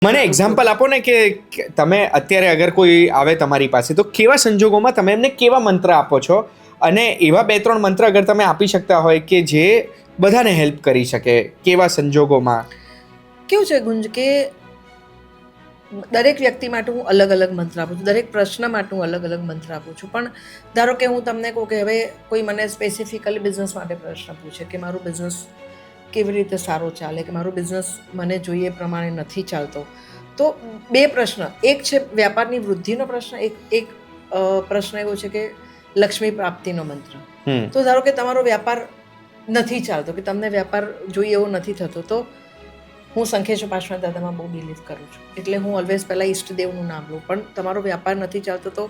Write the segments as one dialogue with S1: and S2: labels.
S1: મને એક્ઝામ્પલ આપો ને કે તમે અત્યારે અગર કોઈ આવે તમારી પાસે તો કેવા સંજોગોમાં તમે એમને કેવા મંત્ર આપો છો, અને એવા 2-3 મંત્ર અગર તમે આપી શકતા હોય કે જે બધાને હેલ્પ કરી શકે, કેવા સંજોગોમાં?
S2: કેવું છે ગુંજ કે દરેક વ્યક્તિ માટે હું અલગ અલગ મંત્ર આપું છું, દરેક પ્રશ્ન માટે હું અલગ અલગ મંત્ર આપું છું. પણ ધારો કે હું તમને કહું કે હવે કોઈ મને સ્પેસિફિકલી બિઝનેસ માટે પ્રશ્ન પૂછે કે મારું બિઝનેસ કેવી રીતે સારો ચાલે, કે મારું બિઝનેસ મને જોઈએ એ પ્રમાણે નથી ચાલતો, તો 2 પ્રશ્ન. એક છે વ્યાપારની વૃદ્ધિનો પ્રશ્ન, એક પ્રશ્ન એવો છે કે લક્ષ્મી પ્રાપ્તિનો મંત્ર. તો ધારો કે તમારો વ્યાપાર નથી ચાલતો, કે તમને વ્યાપાર જોઈએ એવો નથી થતો, તો હું સંખેશ્વર પાર્શ્વનાથ દાદામાં બહુ બિલીવ કરું છું, એટલે હું ઓલવેઝ પહેલાં ઈષ્ટદેવનું નામ લઉં. પણ તમારો વ્યાપાર નથી ચાલતો તો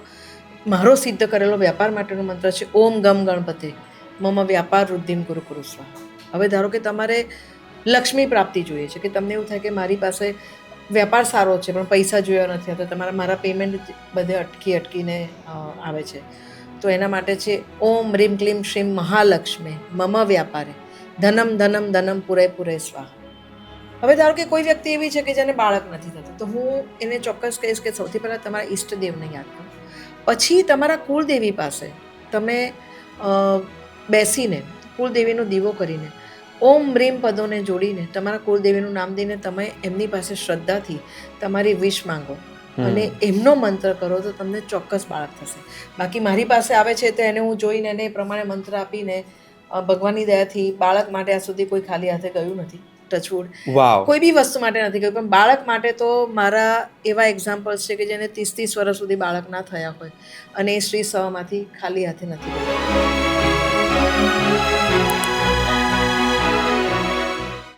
S2: મારો સિદ્ધ કરેલો વ્યાપાર માટેનો મંત્ર છે ઓમ ગમ ગણપતે મમ વ્યાપાર વૃદ્ધિમ કુરુ કુરુ સ્વાહા. હવે ધારો કે તમારે લક્ષ્મી પ્રાપ્તિ જોઈએ છે, કે તમને એવું થાય કે મારી પાસે વ્યાપાર સારો છે પણ પૈસા જોયા નથી, તો મારા પેમેન્ટ બધે અટકીને આવે છે, તો એના માટે છે ઓમ રીમ ક્લીમ શ્રીમ મહાલક્ષ્મી મમ વ્યાપારે ધનમ ધનમ ધનમ પૂરે પૂરે સ્વાહા. હવે ધારો કે કોઈ વ્યક્તિ એવી છે કે જેને બાળક નથી થતું, તો હું એને ચોક્કસ કહીશ કે સૌથી પહેલાં તમારા ઈષ્ટદેવને યાદ કરો, પછી તમારા કુળદેવી પાસે તમે બેસીને કુળદેવીનો દીવો કરીને ઓમ રીમ પદોને જોડીને તમારા કુળદેવીનું નામ દઈને તમે એમની પાસે શ્રદ્ધાથી તમારી વિશ માંગો અને એમનો મંત્ર કરો તો તમને ચોક્કસ બાળક થશે. બાકી મારી પાસે આવે છે તો એને હું જોઈને એને એ પ્રમાણે મંત્ર આપીને ભગવાનની દયાથી બાળક માટે આજ સુધી કોઈ ખાલી હાથે ગયું નથી, ટચવુડ. કોઈ બી વસ્તુ માટે નથી ગયું, પણ બાળક માટે તો મારા એવા એક્ઝામ્પલ્સ છે કે જેને 30 વર્ષ સુધી બાળક ના થયા હોય અને એ શ્રી સભામાંથી ખાલી હાથે નથી ગયું.